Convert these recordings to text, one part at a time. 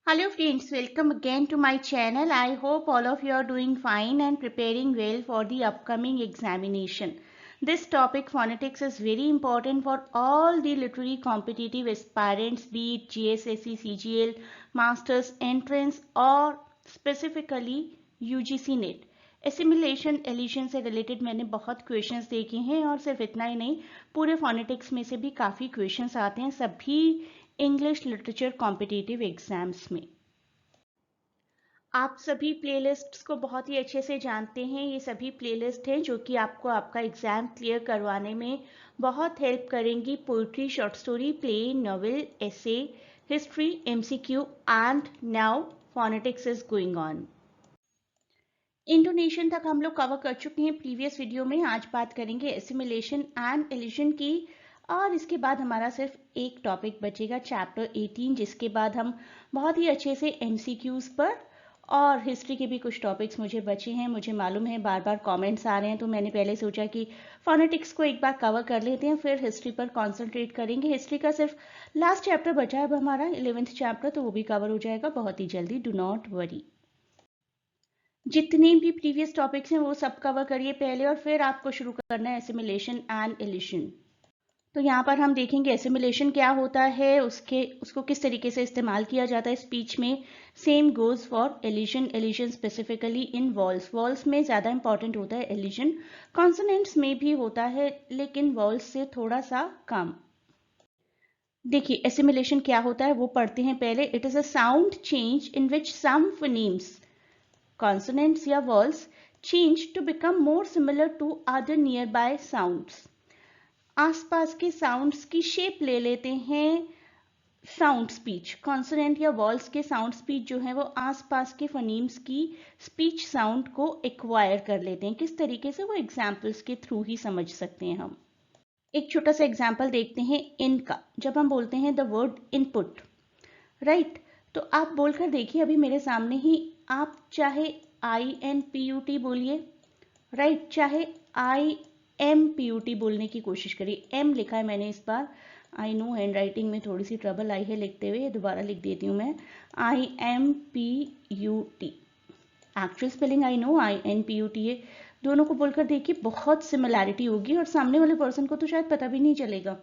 Hello friends, welcome again to my channel. I hope all of you are doing fine and preparing well for the upcoming examination. This topic phonetics is very important for all the literary competitive aspirants, be it GSSE, CGL, Masters, Entrance or specifically UGC NET. Assimilation elision से related मैंने बहुत questions देखे हैं और सिर्फ इतना ही नहीं, पूरे फोनेटिक्स में से भी काफ़ी क्वेश्चंस आते हैं सभी इंग्लिश लिटरेचर कॉम्पिटिटिव एग्जाम्स में। आप सभी प्लेलिस्ट्स को बहुत ही अच्छे से जानते हैं। ये सभी प्लेलिस्ट हैं जो कि आपको आपका एग्जाम क्लियर करवाने में बहुत हेल्प करेंगी। Poetry, short story, play, novel, essay, history, MCQ and now phonetics is going on. Intonation तक हम लोग कवर कर चुके हैं प्रीवियस वीडियो में। आज बात करेंगे एसिमिलेशन एंड एलिशन की और इसके बाद हमारा सिर्फ एक टॉपिक बचेगा चैप्टर 18, जिसके बाद हम बहुत ही अच्छे से एमसीक्यूज पर और हिस्ट्री के भी कुछ टॉपिक्स मुझे बचे हैं। मुझे मालूम है बार बार कमेंट्स आ रहे हैं, तो मैंने पहले सोचा कि फोनेटिक्स को एक बार कवर कर लेते हैं, फिर हिस्ट्री पर कॉन्सेंट्रेट करेंगे। हिस्ट्री का सिर्फ लास्ट चैप्टर बचा है अब हमारा 11th चैप्टर, तो वो भी कवर हो जाएगा बहुत ही जल्दी, डू नॉट वरी। जितने भी प्रीवियस टॉपिक्स हैं वो सब कवर करिए पहले और फिर आपको शुरू करना है एसिमिलेशन एंड एलिशन। तो यहाँ पर हम देखेंगे एसिमिलेशन क्या होता है, उसको किस तरीके से इस्तेमाल किया जाता है स्पीच में। Same goes for elision. Elision specifically in vowels. Vowels में ज़्यादा इंपॉर्टेंट होता है एलिशन। कॉन्सोनेंट्स में भी होता है लेकिन वॉल्स से थोड़ा सा कम। देखिए एसिमिलेशन क्या होता है वो पढ़ते हैं पहले। It is a sound change in which some phonemes, consonants या vowels change to become more similar to other nearby sounds। आसपास के साउंड्स की शेप ले लेते हैं साउंड स्पीच। कॉन्सोनेंट या वॉल्स के साउंड स्पीच जो है वो आसपास के फनीम्स की स्पीच साउंड को एक्वायर कर लेते हैं। किस तरीके से, वो एग्जाम्पल्स के थ्रू ही समझ सकते हैं हम। एक छोटा सा एग्जाम्पल देखते हैं इन का। जब हम बोलते हैं द वर्ड इनपुट, राइट, तो आप बोलकर देखिए अभी मेरे सामने ही। आप चाहे INPUT बोलिए, राइट, चाहे IMPUT बोलने की कोशिश करिए। M लिखा है मैंने इस बार, आई नो हैंड राइटिंग में थोड़ी सी ट्रबल आई है लिखते हुए, दोबारा लिख देती हूँ मैं। IMPUT, actual spelling I know INPUT है। दोनों को बोलकर देखिए बहुत सिमिलैरिटी होगी और सामने वाले पर्सन को तो शायद पता भी नहीं चलेगा,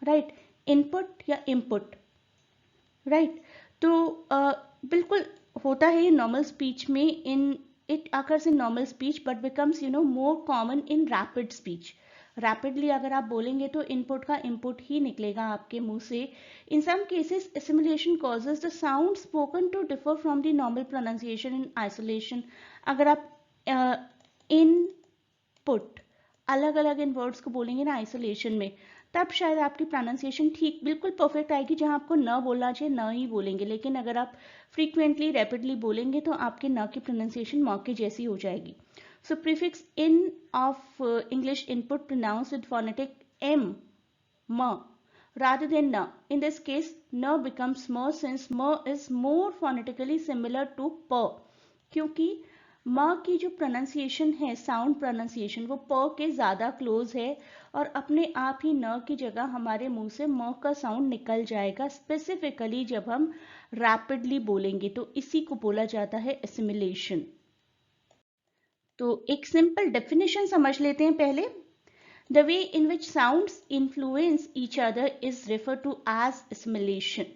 राइट। इनपुट या इनपुट, राइट। तो बिल्कुल होता है ये नॉर्मल स्पीच में। In it occurs in normal speech but becomes more common in rapid speech. Rapidly अगर आप बोलेंगे तो इनपुट का इनपुट ही निकलेगा आपके मुंह से। In some cases assimilation causes the sound spoken to differ from the normal pronunciation in isolation. अगर आप इनपुट अलग अलग इन वर्ड्स को बोलेंगे ना आइसोलेशन में, तब शायद आपकी प्रोनाउंसिएशन ठीक बिल्कुल परफेक्ट आएगी। जहां आपको न बोलना चाहिए न ही बोलेंगे, लेकिन अगर आप फ्रीक्वेंटली रैपिडली बोलेंगे तो आपके न की प्रोनाउंसिएशन म के जैसी हो जाएगी। So prefix in of English input pronounce with phonetic m, म, rather than na. In this case, na becomes m since m is more phonetically similar to p, क्योंकि म की जो प्रोनाउंसिएशन है, साउंड प्रोनाउंसिएशन, वो प के ज़्यादा क्लोज है और अपने आप ही न की जगह हमारे मुंह से म का साउंड निकल जाएगा, स्पेसिफिकली जब हम रैपिडली बोलेंगे। तो इसी को बोला जाता है एसिमिलेशन। तो एक सिंपल डेफिनेशन समझ लेते हैं पहले। The way in which sounds influence each other is referred to as assimilation.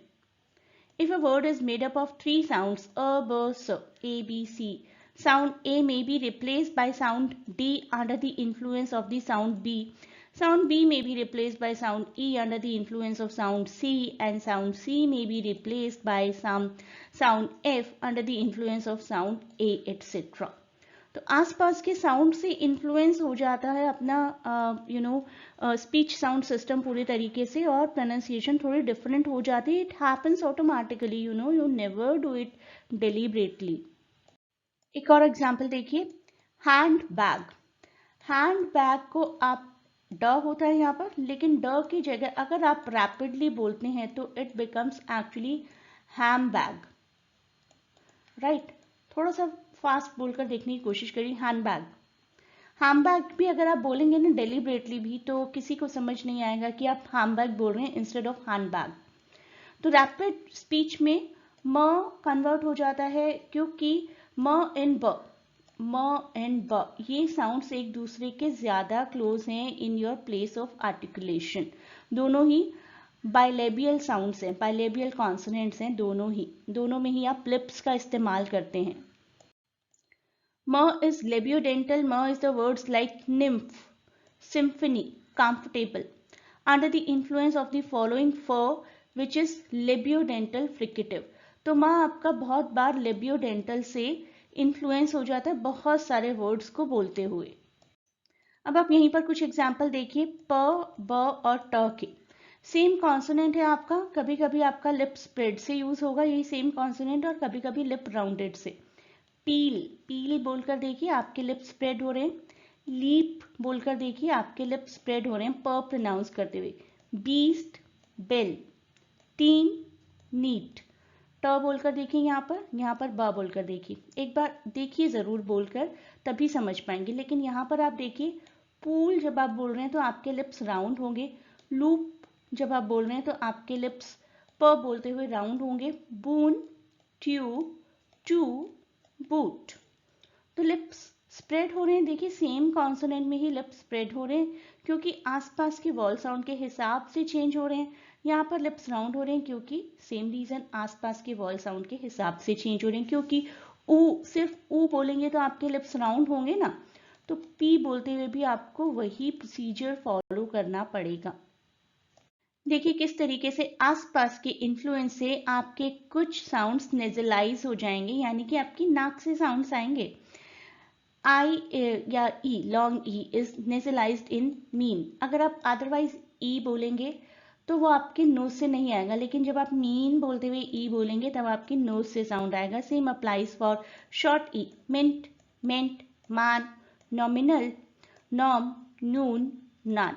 If a word is made up of three sounds, a, b, s, a, b, c, sound A may be replaced by sound D under the influence of the sound B. Sound B may be replaced by sound E under the influence of sound C, and sound C may be replaced by some sound F under the influence of sound A, etc. तो आसपास के sound से influence हो जाता है अपना speech sound system पूरे तरीके से, और प्रोनाउंसिएशन थोड़ी डिफरेंट हो जाती है। It happens automatically, you never do it deliberately. एक और एग्जांपल देखिए, हैंड बैग। हैंड बैग को आप ड होता है यहाँ पर, लेकिन ड की जगह अगर आप रैपिडली बोलते हैं तो it becomes actually ham bag, right. थोड़ा सा फास्ट बोलकर देखने की कोशिश करिए, हैंड बैग। हैम बैग भी अगर आप बोलेंगे ना डेलिबरेटली भी, तो किसी को समझ नहीं आएगा कि आप हैम बैग बोल रहे हैं इंस्टेड ऑफ हैंड बैग। तो रैपिड स्पीच में म कन्वर्ट हो जाता है क्योंकि म एंड ब ये साउंड्स एक दूसरे के ज्यादा क्लोज हैं in your place of articulation. दोनों ही बाइलेबियल साउंड्स हैं, बाइलेबियल कॉन्सोनेंट्स हैं, दोनों में ही आप लिप्स का इस्तेमाल करते हैं। म is labiodental. म is the words like nymph, symphony, comfortable. Under the influence of the following for, which is labiodental fricative. तो म आपका बहुत बार labiodental से इन्फ्लुएंस हो जाता है बहुत सारे वर्ड्स को बोलते हुए। अब आप यहीं पर कुछ एग्जाम्पल देखिए, प, ब और ट के सेम कॉन्सोनेंट है आपका, कभी कभी आपका लिप स्प्रेड से यूज होगा यही सेम कॉन्सोनेंट और कभी कभी लिप राउंडेड से। पील, पील बोलकर देखिए आपके लिप स्प्रेड हो रहे हैं। लीप बोलकर देखिए आपके लिप स्प्रेड हो रहे हैं प प्रोनाउंस करते हुए। Beast, bell, teen, neat. ट बोलकर देखिए यहाँ पर ब बोलकर देखिए, एक बार देखिए जरूर बोलकर, तभी समझ पाएंगे। लेकिन यहाँ पर आप देखिए, पूल जब आप बोल रहे हैं तो आपके लिप्स राउंड होंगे। लूप जब आप बोल रहे हैं तो आपके लिप्स प बोलते हुए राउंड होंगे। बून, ट्यूब, टू, बूट। तो लिप्स स्प्रेड हो रहे हैं, देखिए सेम कॉन्सोनेंट में ही लिप्स स्प्रेड हो रहे हैं क्योंकि आसपास के वॉल साउंड के हिसाब से चेंज हो रहे हैं। यहाँ पर लिप्स राउंड हो रहे हैं क्योंकि सेम रीजन, आसपास के वॉल साउंड के हिसाब से चेंज हो रहे हैं। क्योंकि ऊ, सिर्फ ऊ बोलेंगे तो आपके लिप्स राउंड होंगे ना, तो पी बोलते हुए भी आपको वही प्रोसीजर फॉलो करना पड़ेगा। देखिए किस तरीके से आसपास के इन्फ्लुएंस से आपके कुछ साउंड्स नेजलाइज हो जाएंगे, यानी कि आपकी नाक से साउंड्स आएंगे। आई या E, long E is nasalised in mean. अगर आप अदरवाइज ई बोलेंगे तो वो आपके नोज से नहीं आएगा, लेकिन जब आप मीन बोलते हुए ई बोलेंगे तब आपके नोज से साउंड आएगा। Same applies for short E, mint, meant, man, nominal, नॉम, नून, नान।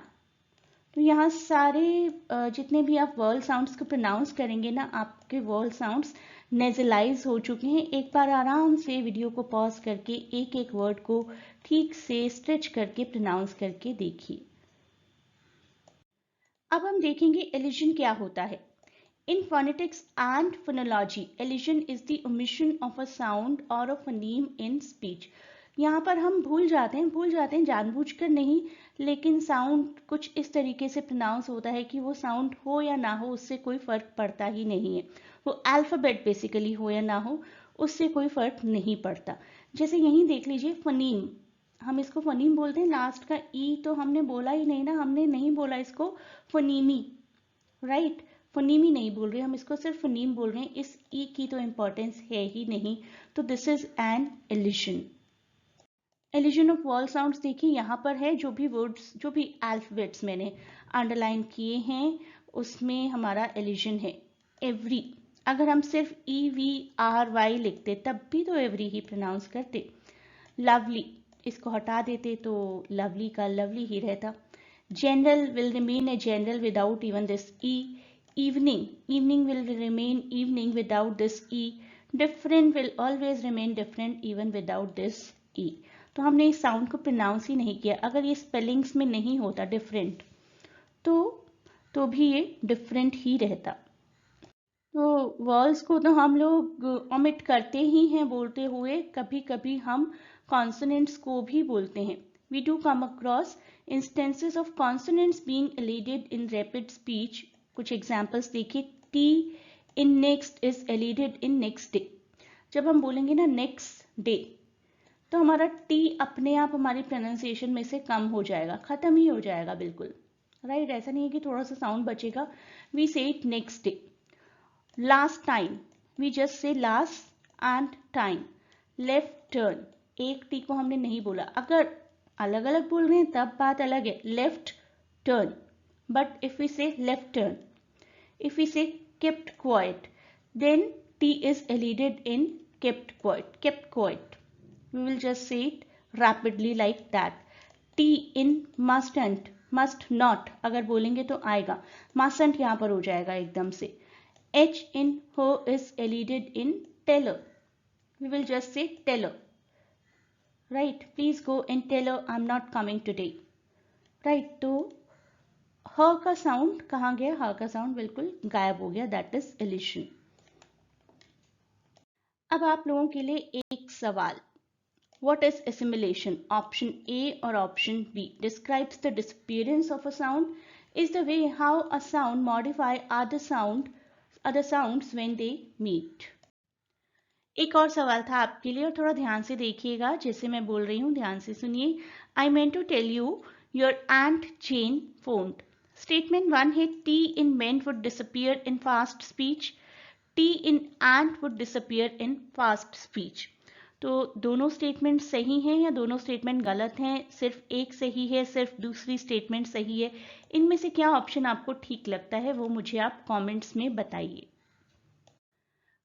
तो यहाँ सारे जितने भी आप वर्ल साउंड्स को प्रोनाउंस करेंगे ना, आपके वर्ल साउंड्स नेजलाइज हो चुके हैं। एक बार आराम से वीडियो को पॉज करके एक एक वर्ड को ठीक से स्ट्रेच करके प्रोनाउंस करके देखिए। अब हम देखेंगे एलिजन क्या होता है। In phonetics and phonology, elision is the omission of a sound or a phoneme in speech. यहाँ पर हम भूल जाते हैं जानबूझकर नहीं, लेकिन साउंड कुछ इस तरीके से प्रोनाउंस होता है कि वो साउंड हो या ना हो उससे कोई फर्क पड़ता ही नहीं है। वो अल्फाबेट बेसिकली हो या ना हो उससे कोई फर्क नहीं पड़ता। जैसे यहीं देख लीजिए फनीम, हम इसको फनीम बोलते हैं, लास्ट का ई तो हमने बोला ही नहीं ना, हमने नहीं बोला इसको फनीमी, राइट। फनीमी नहीं बोल रहे हम, इसको सिर्फ फनीम बोल रहे हैं, इस ई की तो इंपॉर्टेंस है ही नहीं। तो this is an elision. Elision of vowel sounds देखिए यहाँ पर है, जो भी वर्ड्स, जो भी अल्फाबेट्स मैंने अंडरलाइन किए हैं उसमें हमारा एलिशन है। एवरी, अगर हम सिर्फ ई वी आर वाई लिखते तब भी तो एवरी ही प्रोनाउंस करते। लवली, इसको हटा देते तो लवली का लवली ही रहता। General will remain a general without even this E. Evening, evening will remain evening without this e. Different will always remain different even without this e. तो हमने इस साउंड को प्रोनाउंस ही नहीं किया। अगर ये स्पेलिंग्स में नहीं होता डिफरेंट तो भी ये डिफरेंट ही रहता। तो वर्ड्स को तो हम लोग ओमिट करते ही हैं बोलते हुए, कभी कभी हम कॉन्सोनेंट्स को भी बोलते हैं। We do come across instances of consonants being elided in rapid speech. कुछ एग्जाम्पल्स देखिए। T in next is elided in next day. जब हम बोलेंगे ना नेक्स्ट डे तो हमारा टी अपने आप हमारी प्रोनाउंसिएशन में से कम हो जाएगा, खत्म ही हो जाएगा बिल्कुल, राइट। ऐसा नहीं है कि थोड़ा सा साउंड बचेगा। We say it next day. Last time, we just say last and time. Left turn, एक टी को हमने नहीं बोला, अगर अलग अलग बोल रहे हैं तब बात अलग है, left turn. But if we say left turn, if we say kept quiet, then t is elided in kept quiet. Kept quiet, we will just say it rapidly like that. T in mustn't, must not अगर बोलेंगे तो आएगा, mustn't यहाँ पर हो जाएगा एकदम से। H in ho is elided in teller, we will just say teller, right. Please go and tell her I'm not coming today, right. तो ह का साउंड कहाँ गया, ह का साउंड बिल्कुल गायब हो गया, दैट इज एलिशन। अब आप लोगों के लिए एक सवाल, What is assimilation? Option A or option B describes the disappearance of a sound, is the way how a sound modify other sounds when they meet. एक और सवाल था आपके लिए और थोड़ा ध्यान से देखिएगा, जैसे मैं बोल रही हूँ ध्यान से सुनिए. I meant to tell you your Aunt Jane phoned. Statement 1 है T in meant would disappear in fast speech. T in aunt would disappear in fast speech. तो दोनों स्टेटमेंट सही हैं या दोनों स्टेटमेंट गलत हैं? सिर्फ एक सही है, सिर्फ दूसरी स्टेटमेंट सही है. इनमें से क्या ऑप्शन आपको ठीक लगता है वो मुझे आप कमेंट्स में बताइए.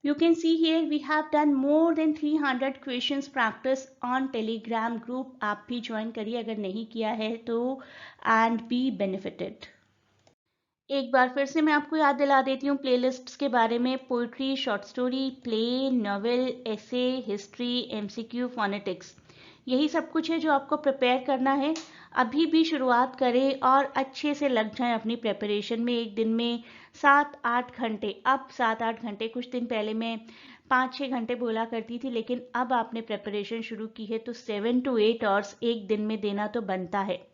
You can see here we have done more than 300 questions practice on Telegram group. आप भी ज्वाइन करिए अगर नहीं किया है तो, and be benefited. एक बार फिर से मैं आपको याद दिला देती हूँ प्लेलिस्ट्स के बारे में. Poetry, short story, play, novel, essay, history, MCQ, phonetics, यही सब कुछ है जो आपको प्रिपेयर करना है. अभी भी शुरुआत करें और अच्छे से लग जाएं अपनी प्रिपरेशन में. एक दिन में 7-8 घंटे, अब 7-8 घंटे, कुछ दिन पहले मैं 5-6 घंटे बोला करती थी, लेकिन अब आपने प्रिपरेशन शुरू की है तो 7 to 8 आवर्स एक दिन में देना तो बनता है.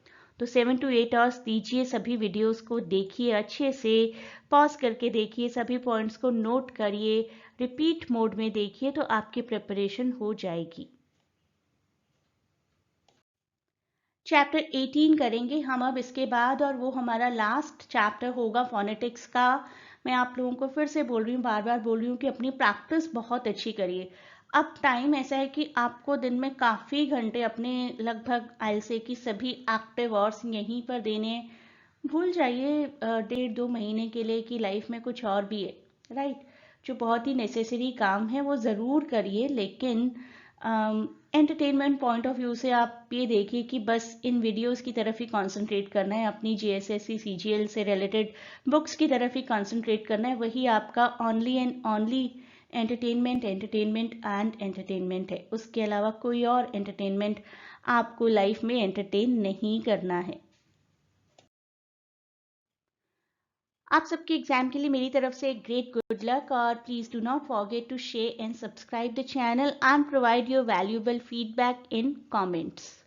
तो 7 to 8 आवर्स दीजिए. सभी वीडियोस को देखिए अच्छे से, पॉज करके देखिए, सभी पॉइंट्स को नोट करिए, रिपीट मोड में देखिए तो आपकी प्रिपरेशन हो जाएगी. चैप्टर 18 करेंगे हम अब इसके बाद, और वो हमारा लास्ट चैप्टर होगा फोनेटिक्स का. मैं आप लोगों को फिर से बोल रही हूँ, बार बार बोल रही हूँ कि अपनी प्रैक्टिस बहुत अच्छी करिए. अब टाइम ऐसा है कि आपको दिन में काफ़ी घंटे अपने लगभग आईएलटीएस की सभी एक्टिव आवर्स यहीं पर देने. भूल जाइए 1.5-2 महीने के लिए कि लाइफ में कुछ और भी है, राइट. जो बहुत ही नेसेसरी काम है वो ज़रूर करिए, लेकिन एंटरटेनमेंट पॉइंट ऑफ व्यू से आप ये देखिए कि बस इन वीडियोस की तरफ ही कंसंट्रेट करना है, अपनी जीएसएससी सीजीएल से रिलेटेड बुक्स की तरफ ही कंसंट्रेट करना है. वही आपका only and only entertainment and entertainment है. उसके अलावा कोई और एंटरटेनमेंट आपको लाइफ में एंटरटेन नहीं करना है. आप सबके एग्जाम के लिए मेरी तरफ से ग्रेट गुड लक, और please do not forget to share and subscribe the channel and provide your valuable feedback in comments.